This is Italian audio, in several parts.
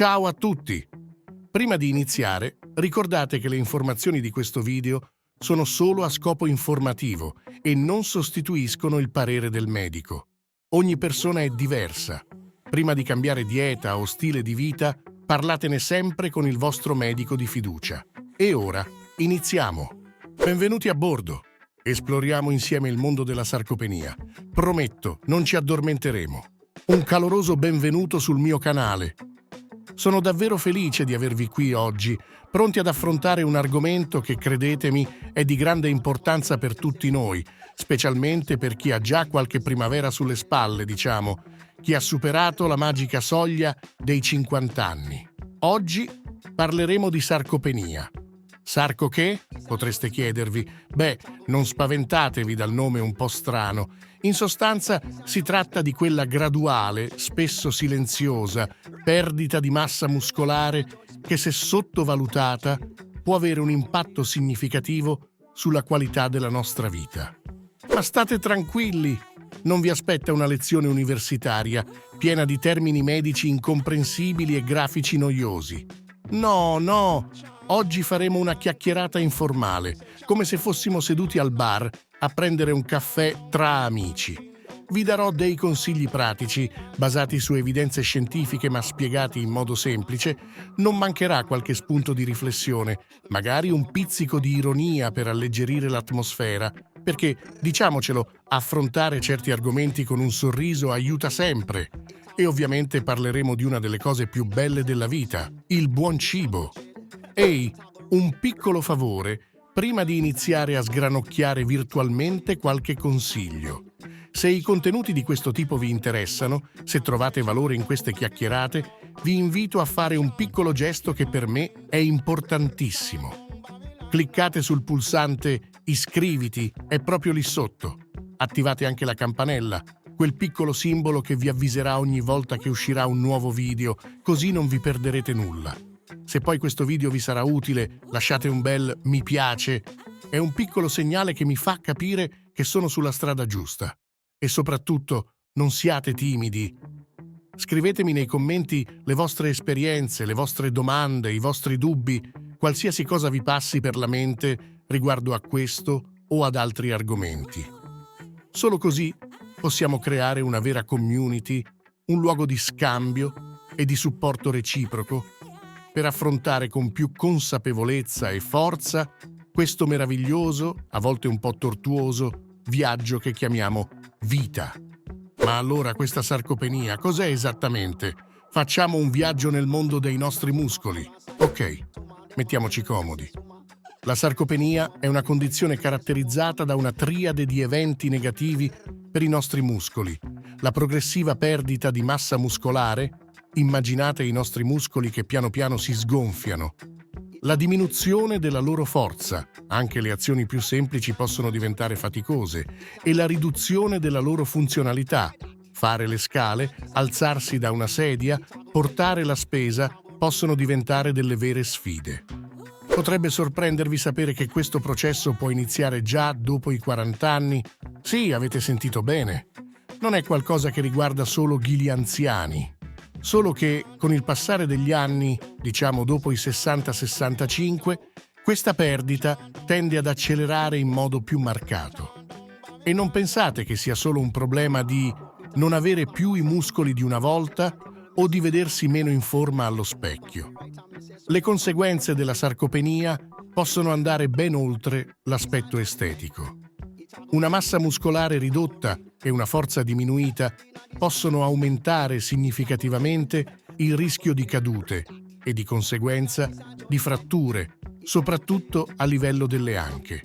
Ciao a tutti! Prima di iniziare, ricordate che le informazioni di questo video sono solo a scopo informativo e non sostituiscono il parere del medico. Ogni persona è diversa. Prima di cambiare dieta o stile di vita, parlatene sempre con il vostro medico di fiducia. E ora, iniziamo! Benvenuti a bordo! Esploriamo insieme il mondo della sarcopenia. Prometto, non ci addormenteremo. Un caloroso benvenuto sul mio canale. Sono davvero felice di avervi qui oggi, pronti ad affrontare un argomento che, credetemi, è di grande importanza per tutti noi, specialmente per chi ha già qualche primavera sulle spalle, diciamo, chi ha superato la magica soglia dei 50 anni. Oggi parleremo di sarcopenia. Sarco che? Potreste chiedervi. Beh, non spaventatevi dal nome un po' strano. In sostanza si tratta di quella graduale, spesso silenziosa, perdita di massa muscolare che, se sottovalutata, può avere un impatto significativo sulla qualità della nostra vita. Ma state tranquilli, non vi aspetta una lezione universitaria piena di termini medici incomprensibili e grafici noiosi. No, oggi faremo una chiacchierata informale, come se fossimo seduti al bar a prendere un caffè tra amici. Vi darò dei consigli pratici, basati su evidenze scientifiche ma spiegati in modo semplice. Non mancherà qualche spunto di riflessione, magari un pizzico di ironia per alleggerire l'atmosfera, perché, diciamocelo, affrontare certi argomenti con un sorriso aiuta sempre. E ovviamente parleremo di una delle cose più belle della vita, il buon cibo. Ehi, un piccolo favore, prima di iniziare a sgranocchiare virtualmente qualche consiglio. Se i contenuti di questo tipo vi interessano, se trovate valore in queste chiacchierate, vi invito a fare un piccolo gesto che per me è importantissimo. Cliccate sul pulsante iscriviti, è proprio lì sotto. Attivate anche la campanella, quel piccolo simbolo che vi avviserà ogni volta che uscirà un nuovo video, così non vi perderete nulla. Se poi questo video vi sarà utile, lasciate un bel mi piace. È un piccolo segnale che mi fa capire che sono sulla strada giusta. E soprattutto, non siate timidi. Scrivetemi nei commenti le vostre esperienze, le vostre domande, i vostri dubbi, qualsiasi cosa vi passi per la mente riguardo a questo o ad altri argomenti. Solo così possiamo creare una vera community, un luogo di scambio e di supporto reciproco per affrontare con più consapevolezza e forza questo meraviglioso, a volte un po' tortuoso, viaggio che chiamiamo vita. Ma allora questa sarcopenia cos'è esattamente? Facciamo un viaggio nel mondo dei nostri muscoli. Ok, mettiamoci comodi. La sarcopenia è una condizione caratterizzata da una triade di eventi negativi per i nostri muscoli. La progressiva perdita di massa muscolare, immaginate i nostri muscoli che piano piano si sgonfiano. La diminuzione della loro forza, anche le azioni più semplici possono diventare faticose, e la riduzione della loro funzionalità. Fare le scale, alzarsi da una sedia, portare la spesa possono diventare delle vere sfide. Potrebbe sorprendervi sapere che questo processo può iniziare già dopo i 40 anni. Sì, avete sentito bene. Non è qualcosa che riguarda solo gli anziani. Solo che, con il passare degli anni, diciamo dopo i 60-65, questa perdita tende ad accelerare in modo più marcato. E non pensate che sia solo un problema di non avere più i muscoli di una volta o di vedersi meno in forma allo specchio. Le conseguenze della sarcopenia possono andare ben oltre l'aspetto estetico. Una massa muscolare ridotta e una forza diminuita possono aumentare significativamente il rischio di cadute e, di conseguenza, di fratture, soprattutto a livello delle anche.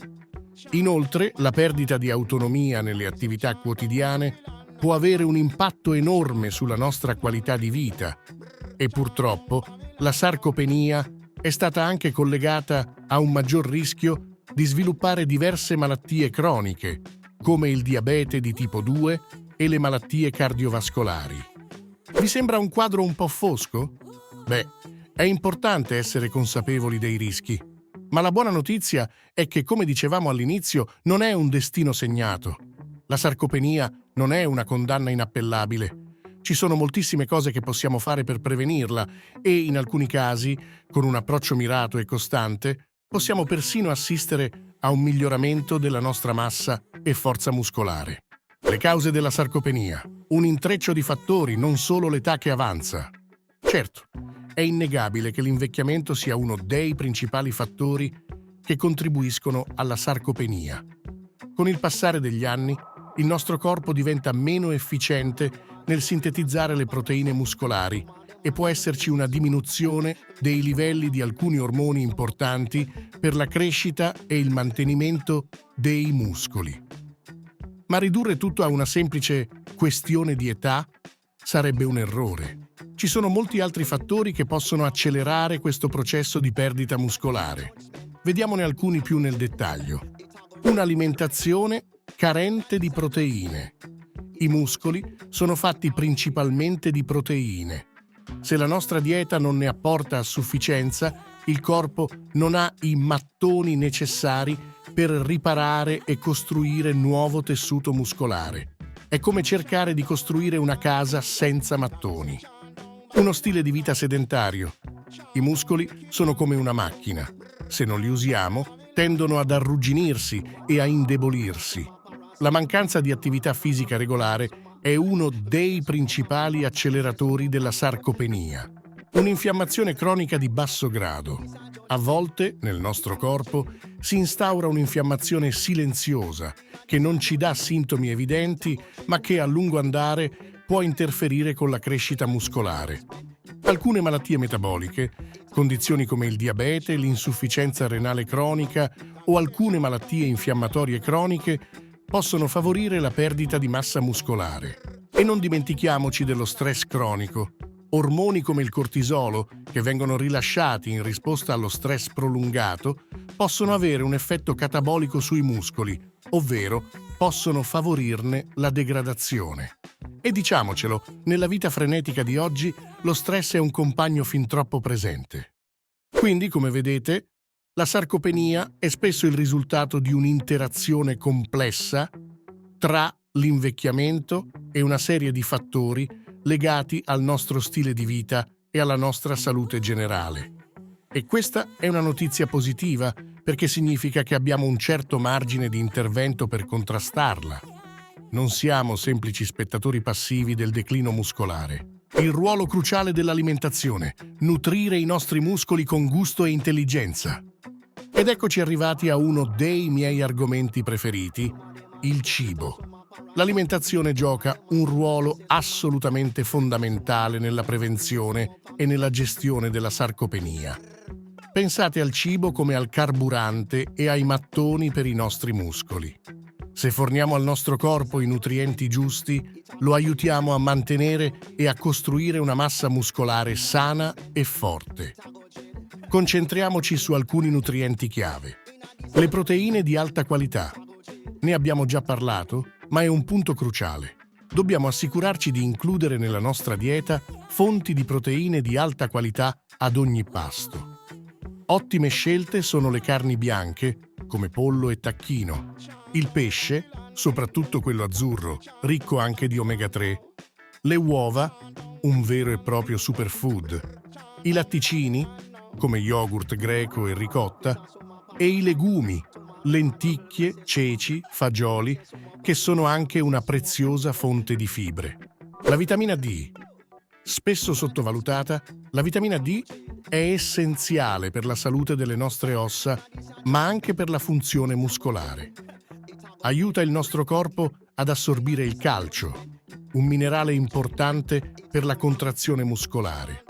Inoltre, la perdita di autonomia nelle attività quotidiane può avere un impatto enorme sulla nostra qualità di vita e, purtroppo, la sarcopenia è stata anche collegata a un maggior rischio di sviluppare diverse malattie croniche, come il diabete di tipo 2 e le malattie cardiovascolari. Vi sembra un quadro un po' fosco? Beh, è importante essere consapevoli dei rischi, ma la buona notizia è che, come dicevamo all'inizio, non è un destino segnato. La sarcopenia non è una condanna inappellabile. Ci sono moltissime cose che possiamo fare per prevenirla e, in alcuni casi, con un approccio mirato e costante, possiamo persino assistere a un miglioramento della nostra massa e forza muscolare. Le cause della sarcopenia. Un intreccio di fattori, non solo l'età che avanza. Certo, è innegabile che l'invecchiamento sia uno dei principali fattori che contribuiscono alla sarcopenia. Con il passare degli anni, il nostro corpo diventa meno efficiente nel sintetizzare le proteine muscolari e può esserci una diminuzione dei livelli di alcuni ormoni importanti per la crescita e il mantenimento dei muscoli. Ma ridurre tutto a una semplice questione di età sarebbe un errore. Ci sono molti altri fattori che possono accelerare questo processo di perdita muscolare. Vediamone alcuni più nel dettaglio. Un'alimentazione carente di proteine. I muscoli sono fatti principalmente di proteine. Se la nostra dieta non ne apporta a sufficienza, il corpo non ha i mattoni necessari per riparare e costruire nuovo tessuto muscolare. È come cercare di costruire una casa senza mattoni. Uno stile di vita sedentario. I muscoli sono come una macchina. Se non li usiamo, tendono ad arrugginirsi e a indebolirsi. La mancanza di attività fisica regolare è uno dei principali acceleratori della sarcopenia. Un'infiammazione cronica di basso grado. A volte, nel nostro corpo, si instaura un'infiammazione silenziosa che non ci dà sintomi evidenti, ma che a lungo andare può interferire con la crescita muscolare. Alcune malattie metaboliche, condizioni come il diabete, l'insufficienza renale cronica o alcune malattie infiammatorie croniche possono favorire la perdita di massa muscolare. E non dimentichiamoci dello stress cronico. Ormoni come il cortisolo, che vengono rilasciati in risposta allo stress prolungato, possono avere un effetto catabolico sui muscoli, ovvero possono favorirne la degradazione. E diciamocelo, nella vita frenetica di oggi lo stress è un compagno fin troppo presente. Quindi, come vedete, la sarcopenia è spesso il risultato di un'interazione complessa tra l'invecchiamento e una serie di fattori legati al nostro stile di vita e alla nostra salute generale. E questa è una notizia positiva perché significa che abbiamo un certo margine di intervento per contrastarla. Non siamo semplici spettatori passivi del declino muscolare. Il ruolo cruciale dell'alimentazione: nutrire i nostri muscoli con gusto e intelligenza. Ed eccoci arrivati a uno dei miei argomenti preferiti, il cibo. L'alimentazione gioca un ruolo assolutamente fondamentale nella prevenzione e nella gestione della sarcopenia. Pensate al cibo come al carburante e ai mattoni per i nostri muscoli. Se forniamo al nostro corpo i nutrienti giusti, lo aiutiamo a mantenere e a costruire una massa muscolare sana e forte. Concentriamoci su alcuni nutrienti chiave. Le proteine di alta qualità. Ne abbiamo già parlato, ma è un punto cruciale. Dobbiamo assicurarci di includere nella nostra dieta fonti di proteine di alta qualità ad ogni pasto. Ottime scelte sono le carni bianche, come pollo e tacchino, il pesce, soprattutto quello azzurro, ricco anche di omega 3, le uova, un vero e proprio superfood, i latticini, come yogurt greco e ricotta, e i legumi, lenticchie, ceci, fagioli, che sono anche una preziosa fonte di fibre. La vitamina D. Spesso sottovalutata, la vitamina D è essenziale per la salute delle nostre ossa, ma anche per la funzione muscolare. Aiuta il nostro corpo ad assorbire il calcio, un minerale importante per la contrazione muscolare.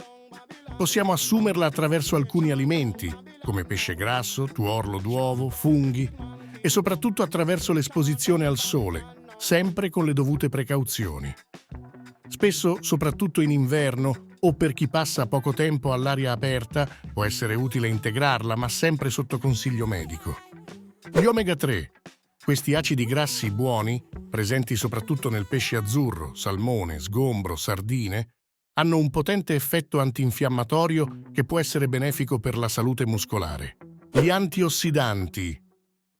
Possiamo assumerla attraverso alcuni alimenti, come pesce grasso, tuorlo d'uovo, funghi, e soprattutto attraverso l'esposizione al sole, sempre con le dovute precauzioni. Spesso, soprattutto in inverno o per chi passa poco tempo all'aria aperta, può essere utile integrarla, ma sempre sotto consiglio medico. Gli omega 3, questi acidi grassi buoni, presenti soprattutto nel pesce azzurro, salmone, sgombro, sardine, hanno un potente effetto antinfiammatorio che può essere benefico per la salute muscolare. Gli antiossidanti.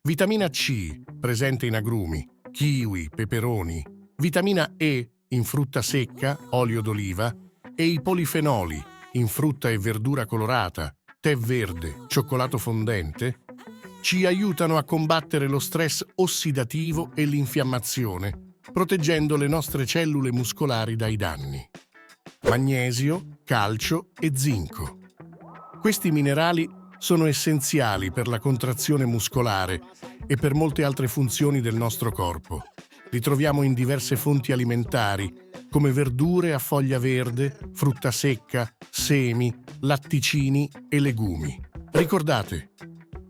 Vitamina C, presente in agrumi, kiwi, peperoni. Vitamina E, in frutta secca, olio d'oliva, e i polifenoli, in frutta e verdura colorata, tè verde, cioccolato fondente, ci aiutano a combattere lo stress ossidativo e l'infiammazione, proteggendo le nostre cellule muscolari dai danni. Magnesio, calcio e zinco. Questi minerali sono essenziali per la contrazione muscolare e per molte altre funzioni del nostro corpo. Li troviamo in diverse fonti alimentari, come verdure a foglia verde, frutta secca, semi, latticini e legumi. Ricordate,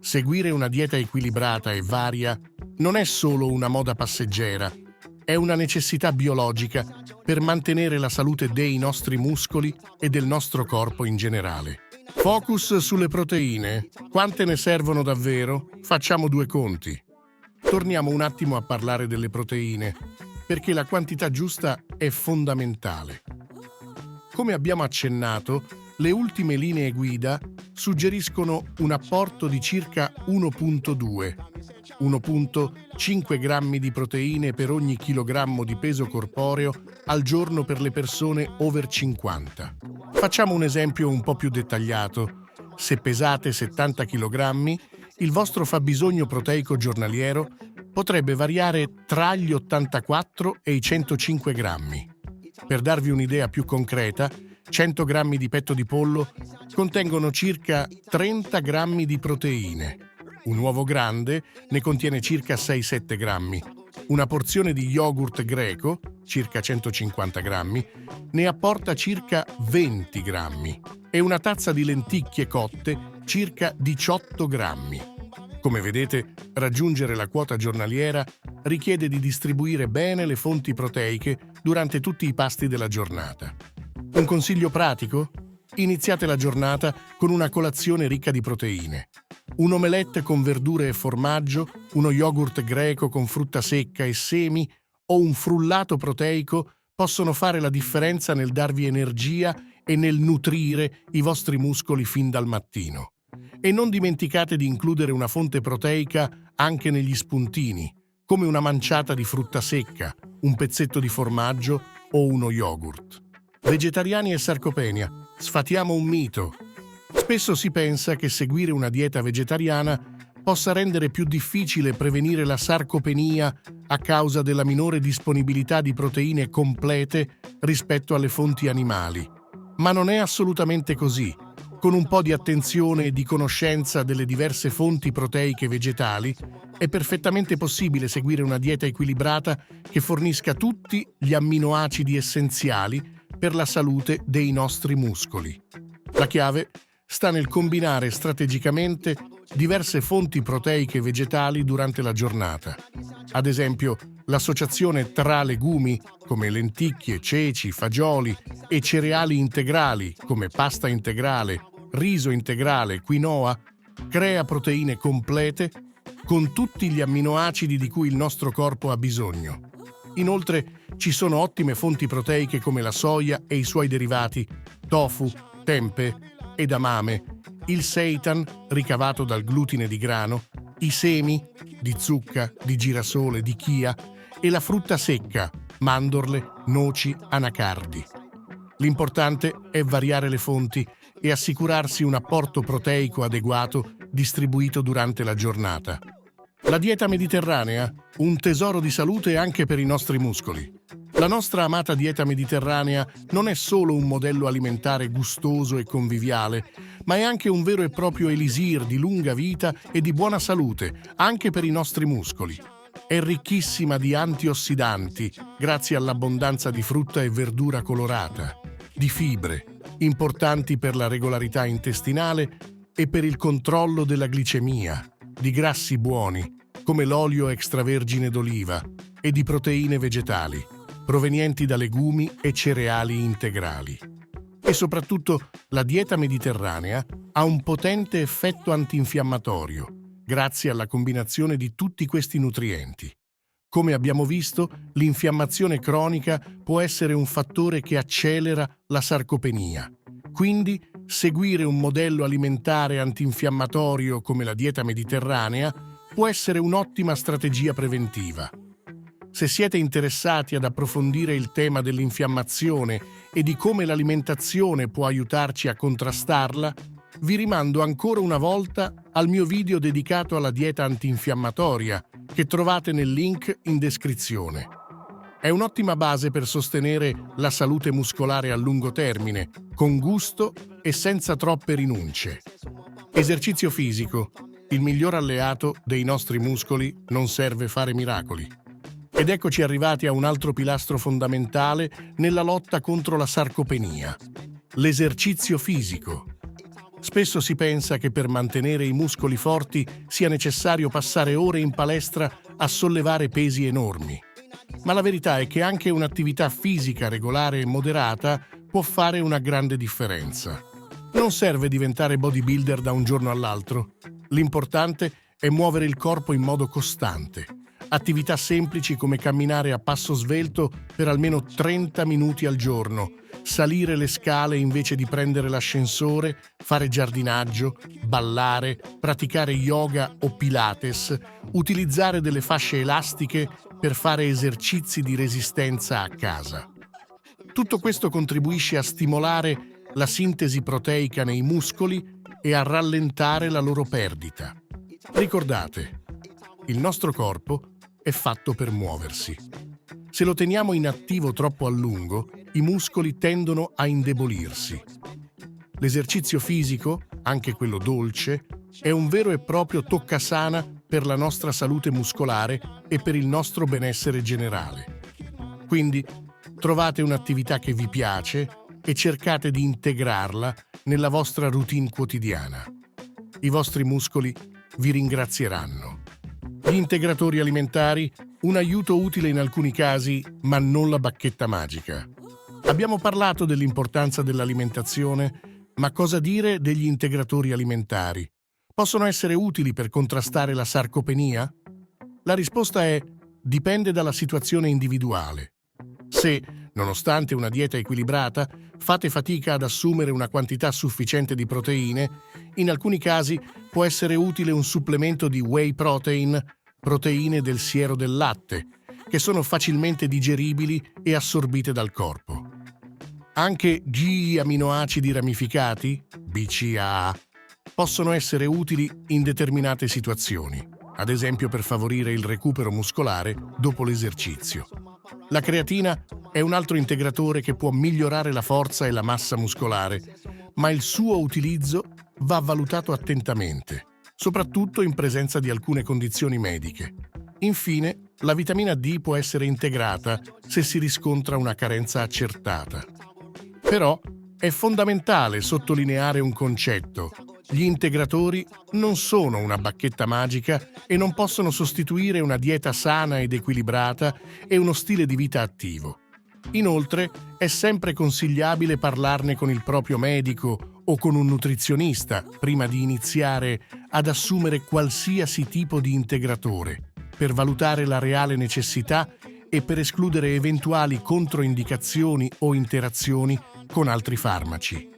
seguire una dieta equilibrata e varia non è solo una moda passeggera, è una necessità biologica per mantenere la salute dei nostri muscoli e del nostro corpo in generale. Focus sulle proteine. Quante ne servono davvero? Facciamo due conti. Torniamo un attimo a parlare delle proteine, perché la quantità giusta è fondamentale. Come abbiamo accennato, le ultime linee guida suggeriscono un apporto di circa 1,5 grammi di proteine per ogni chilogrammo di peso corporeo al giorno per le persone over 50. Facciamo un esempio un po' più dettagliato. Se pesate 70 kg, il vostro fabbisogno proteico giornaliero potrebbe variare tra gli 84 e i 105 grammi. Per darvi un'idea più concreta, 100 grammi di petto di pollo contengono circa 30 grammi di proteine. Un uovo grande ne contiene circa 6-7 grammi. Una porzione di yogurt greco, circa 150 grammi, ne apporta circa 20 grammi. E una tazza di lenticchie cotte, circa 18 grammi. Come vedete, raggiungere la quota giornaliera richiede di distribuire bene le fonti proteiche durante tutti i pasti della giornata. Un consiglio pratico? Iniziate la giornata con una colazione ricca di proteine. Un omelette con verdure e formaggio, uno yogurt greco con frutta secca e semi o un frullato proteico possono fare la differenza nel darvi energia e nel nutrire i vostri muscoli fin dal mattino. E non dimenticate di includere una fonte proteica anche negli spuntini, come una manciata di frutta secca, un pezzetto di formaggio o uno yogurt. Vegetariani e sarcopenia, sfatiamo un mito. Spesso si pensa che seguire una dieta vegetariana possa rendere più difficile prevenire la sarcopenia a causa della minore disponibilità di proteine complete rispetto alle fonti animali. Ma non è assolutamente così. Con un po' di attenzione e di conoscenza delle diverse fonti proteiche vegetali, è perfettamente possibile seguire una dieta equilibrata che fornisca tutti gli amminoacidi essenziali per la salute dei nostri muscoli. La chiave sta nel combinare strategicamente diverse fonti proteiche vegetali durante la giornata. Ad esempio, l'associazione tra legumi, come lenticchie, ceci, fagioli, e cereali integrali, come pasta integrale, riso integrale, quinoa, crea proteine complete con tutti gli amminoacidi di cui il nostro corpo ha bisogno. Inoltre, ci sono ottime fonti proteiche come la soia e i suoi derivati, tofu, tempeh, edamame, il seitan ricavato dal glutine di grano, i semi di zucca, di girasole, di chia e la frutta secca, mandorle, noci, anacardi. L'importante è variare le fonti e assicurarsi un apporto proteico adeguato distribuito durante la giornata. La dieta mediterranea, un tesoro di salute anche per i nostri muscoli. La nostra amata dieta mediterranea non è solo un modello alimentare gustoso e conviviale, ma è anche un vero e proprio elisir di lunga vita e di buona salute, anche per i nostri muscoli. È ricchissima di antiossidanti, grazie all'abbondanza di frutta e verdura colorata, di fibre, importanti per la regolarità intestinale e per il controllo della glicemia, di grassi buoni, come l'olio extravergine d'oliva, e di proteine vegetali, provenienti da legumi e cereali integrali. E soprattutto la dieta mediterranea ha un potente effetto antinfiammatorio, grazie alla combinazione di tutti questi nutrienti. Come abbiamo visto, l'infiammazione cronica può essere un fattore che accelera la sarcopenia. Quindi, seguire un modello alimentare antinfiammatorio come la dieta mediterranea può essere un'ottima strategia preventiva. Se siete interessati ad approfondire il tema dell'infiammazione e di come l'alimentazione può aiutarci a contrastarla, vi rimando ancora una volta al mio video dedicato alla dieta antinfiammatoria, che trovate nel link in descrizione. È un'ottima base per sostenere la salute muscolare a lungo termine, con gusto e senza troppe rinunce. Esercizio fisico. Il miglior alleato dei nostri muscoli non serve fare miracoli. Ed eccoci arrivati a un altro pilastro fondamentale nella lotta contro la sarcopenia: l'esercizio fisico. Spesso si pensa che per mantenere i muscoli forti sia necessario passare ore in palestra a sollevare pesi enormi. Ma la verità è che anche un'attività fisica regolare e moderata può fare una grande differenza. Non serve diventare bodybuilder da un giorno all'altro. L'importante è muovere il corpo in modo costante. Attività semplici come camminare a passo svelto per almeno 30 minuti al giorno, salire le scale invece di prendere l'ascensore, fare giardinaggio, ballare, praticare yoga o pilates, utilizzare delle fasce elastiche per fare esercizi di resistenza a casa. Tutto questo contribuisce a stimolare la sintesi proteica nei muscoli e a rallentare la loro perdita. Ricordate, il nostro corpo è fatto per muoversi. Se lo teniamo inattivo troppo a lungo, i muscoli tendono a indebolirsi. L'esercizio fisico, anche quello dolce, è un vero e proprio toccasana per la nostra salute muscolare e per il nostro benessere generale. Quindi trovate un'attività che vi piace e cercate di integrarla nella vostra routine quotidiana. I vostri muscoli vi ringrazieranno. Gli integratori alimentari, un aiuto utile in alcuni casi, ma non la bacchetta magica. Abbiamo parlato dell'importanza dell'alimentazione, ma cosa dire degli integratori alimentari? Possono essere utili per contrastare la sarcopenia? La risposta è: dipende dalla situazione individuale. Se, nonostante una dieta equilibrata, fate fatica ad assumere una quantità sufficiente di proteine, in alcuni casi può essere utile un supplemento di whey protein, proteine del siero del latte, che sono facilmente digeribili e assorbite dal corpo. Anche gli aminoacidi ramificati, BCAA, possono essere utili in determinate situazioni, ad esempio per favorire il recupero muscolare dopo l'esercizio. La creatina è un altro integratore che può migliorare la forza e la massa muscolare, ma il suo utilizzo va valutato attentamente, soprattutto in presenza di alcune condizioni mediche. Infine, la vitamina D può essere integrata se si riscontra una carenza accertata. Però è fondamentale sottolineare un concetto: gli integratori non sono una bacchetta magica e non possono sostituire una dieta sana ed equilibrata e uno stile di vita attivo. Inoltre, è sempre consigliabile parlarne con il proprio medico o con un nutrizionista prima di iniziare ad assumere qualsiasi tipo di integratore, per valutare la reale necessità e per escludere eventuali controindicazioni o interazioni con altri farmaci.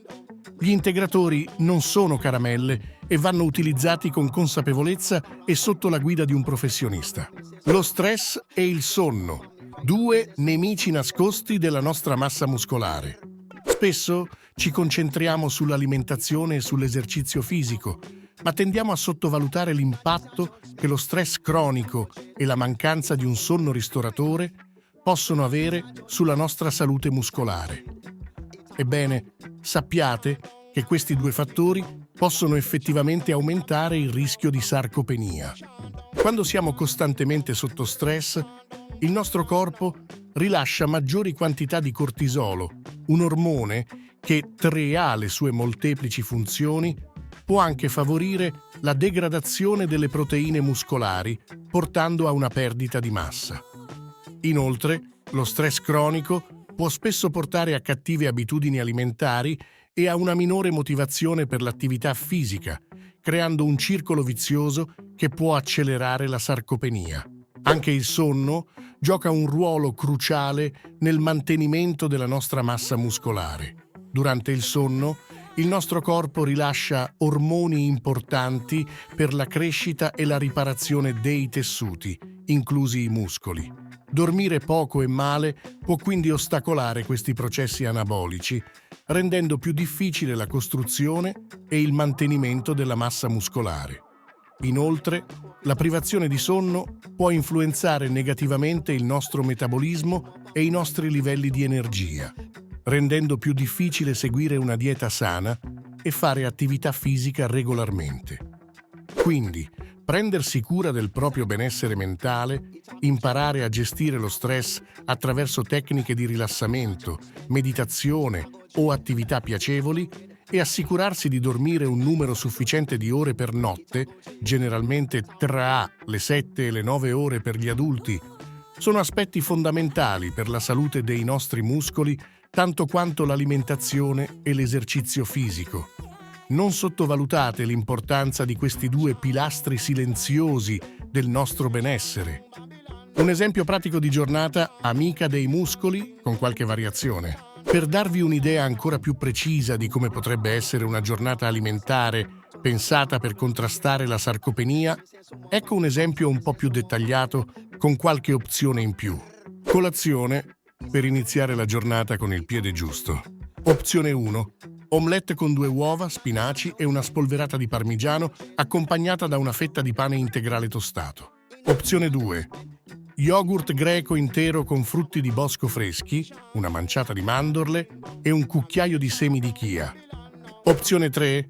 Gli integratori non sono caramelle e vanno utilizzati con consapevolezza e sotto la guida di un professionista. Lo stress e il sonno, due nemici nascosti della nostra massa muscolare. Spesso ci concentriamo sull'alimentazione e sull'esercizio fisico, ma tendiamo a sottovalutare l'impatto che lo stress cronico e la mancanza di un sonno ristoratore possono avere sulla nostra salute muscolare. Ebbene, sappiate che questi due fattori possono effettivamente aumentare il rischio di sarcopenia. Quando siamo costantemente sotto stress, il nostro corpo rilascia maggiori quantità di cortisolo, un ormone che, tra le sue molteplici funzioni, può anche favorire la degradazione delle proteine muscolari, portando a una perdita di massa. Inoltre, lo stress cronico può spesso portare a cattive abitudini alimentari e a una minore motivazione per l'attività fisica, creando un circolo vizioso che può accelerare la sarcopenia. Anche il sonno gioca un ruolo cruciale nel mantenimento della nostra massa muscolare. Durante il sonno, il nostro corpo rilascia ormoni importanti per la crescita e la riparazione dei tessuti, inclusi i muscoli. Dormire poco e male può quindi ostacolare questi processi anabolici, rendendo più difficile la costruzione e il mantenimento della massa muscolare. Inoltre, la privazione di sonno può influenzare negativamente il nostro metabolismo e i nostri livelli di energia, rendendo più difficile seguire una dieta sana e fare attività fisica regolarmente. Quindi, prendersi cura del proprio benessere mentale, imparare a gestire lo stress attraverso tecniche di rilassamento, meditazione o attività piacevoli e assicurarsi di dormire un numero sufficiente di ore per notte, generalmente tra le 7 e le 9 ore per gli adulti, sono aspetti fondamentali per la salute dei nostri muscoli tanto quanto l'alimentazione e l'esercizio fisico. Non sottovalutate l'importanza di questi due pilastri silenziosi del nostro benessere. Un esempio pratico di giornata amica dei muscoli, con qualche variazione. Per darvi un'idea ancora più precisa di come potrebbe essere una giornata alimentare pensata per contrastare la sarcopenia, ecco un esempio un po' più dettagliato con qualche opzione in più. Colazione per iniziare la giornata con il piede giusto. Opzione 1. Omelette con 2 uova, spinaci e una spolverata di parmigiano accompagnata da una fetta di pane integrale tostato. Opzione 2. Yogurt greco intero con frutti di bosco freschi, una manciata di mandorle e un cucchiaio di semi di chia. Opzione 3.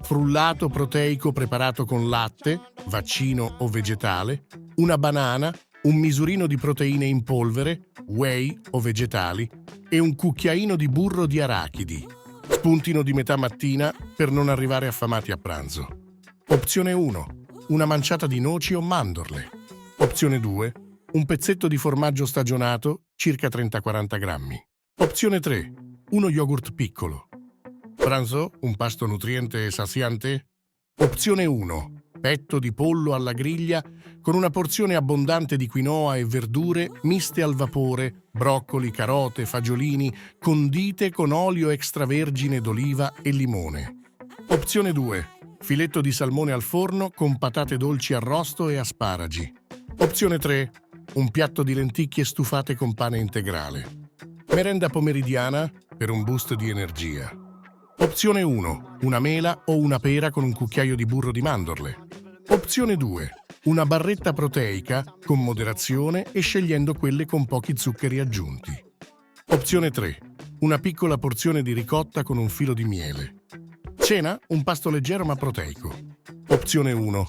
Frullato proteico preparato con latte, vaccino o vegetale, una banana, un misurino di proteine in polvere, whey o vegetali e un cucchiaino di burro di arachidi. Spuntino di metà mattina per non arrivare affamati a pranzo. Opzione 1. Una manciata di noci o mandorle. Opzione 2. Un pezzetto di formaggio stagionato, circa 30-40 grammi. Opzione 3. Uno yogurt piccolo. Pranzo? Un pasto nutriente e saziante? Opzione 1. Petto di pollo alla griglia con una porzione abbondante di quinoa e verdure miste al vapore, broccoli, carote, fagiolini, condite con olio extravergine d'oliva e limone. Opzione 2. Filetto di salmone al forno con patate dolci arrosto e asparagi. Opzione 3. Un piatto di lenticchie stufate con pane integrale. Merenda pomeridiana per un boost di energia. Opzione 1. Una mela o una pera con un cucchiaio di burro di mandorle. Opzione 2. Una barretta proteica con moderazione e scegliendo quelle con pochi zuccheri aggiunti. Opzione 3. Una piccola porzione di ricotta con un filo di miele. Cena? Un pasto leggero ma proteico. Opzione 1.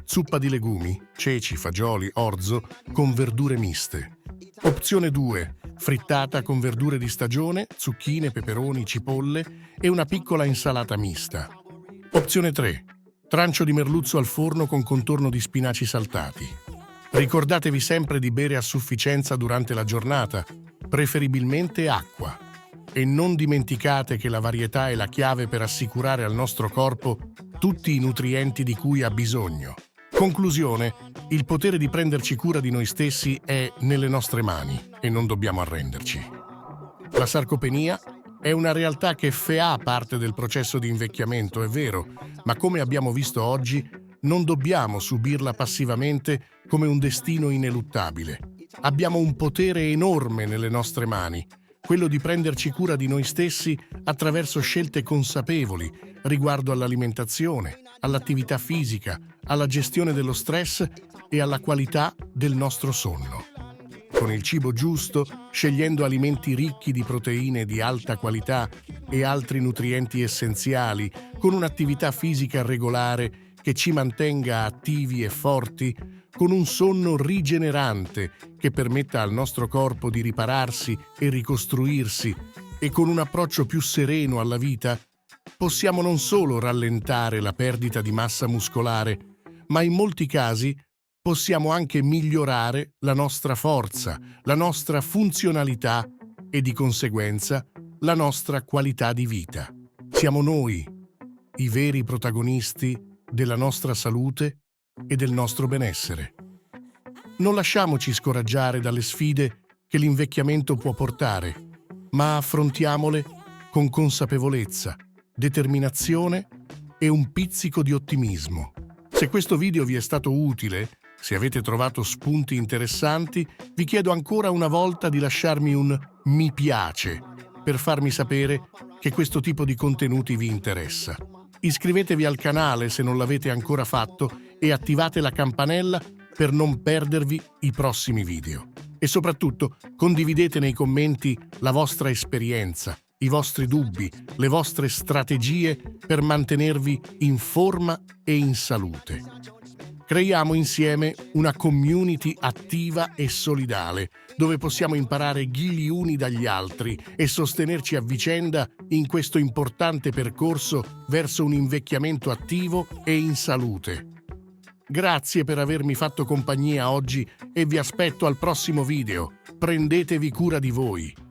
Zuppa di legumi, ceci, fagioli, orzo con verdure miste. Opzione 2. Frittata con verdure di stagione, zucchine, peperoni, cipolle e una piccola insalata mista. Opzione 3. Trancio di merluzzo al forno con contorno di spinaci saltati. Ricordatevi sempre di bere a sufficienza durante la giornata, preferibilmente acqua. E non dimenticate che la varietà è la chiave per assicurare al nostro corpo tutti i nutrienti di cui ha bisogno. Conclusione: il potere di prenderci cura di noi stessi è nelle nostre mani e non dobbiamo arrenderci. La sarcopenia è una realtà che fa parte del processo di invecchiamento, è vero, ma come abbiamo visto oggi, non dobbiamo subirla passivamente come un destino ineluttabile. Abbiamo un potere enorme nelle nostre mani, quello di prenderci cura di noi stessi attraverso scelte consapevoli riguardo all'alimentazione, all'attività fisica, alla gestione dello stress e alla qualità del nostro sonno. Con il cibo giusto, scegliendo alimenti ricchi di proteine di alta qualità e altri nutrienti essenziali, con un'attività fisica regolare che ci mantenga attivi e forti, con un sonno rigenerante che permetta al nostro corpo di ripararsi e ricostruirsi e con un approccio più sereno alla vita, possiamo non solo rallentare la perdita di massa muscolare, ma in molti casi possiamo anche migliorare la nostra forza, la nostra funzionalità e di conseguenza la nostra qualità di vita. Siamo noi i veri protagonisti della nostra salute e del nostro benessere. Non lasciamoci scoraggiare dalle sfide che l'invecchiamento può portare, ma affrontiamole con consapevolezza, determinazione e un pizzico di ottimismo. Se questo video vi è stato utile, Se avete trovato spunti interessanti, vi chiedo ancora una volta di lasciarmi un mi piace per farmi sapere che questo tipo di contenuti vi interessa. Iscrivetevi al canale se non l'avete ancora fatto e attivate la campanella per non perdervi i prossimi video. E soprattutto condividete nei commenti la vostra esperienza, i vostri dubbi, le vostre strategie per mantenervi in forma e in salute. Creiamo insieme una community attiva e solidale, dove possiamo imparare gli uni dagli altri e sostenerci a vicenda in questo importante percorso verso un invecchiamento attivo e in salute. Grazie per avermi fatto compagnia oggi e vi aspetto al prossimo video. Prendetevi cura di voi.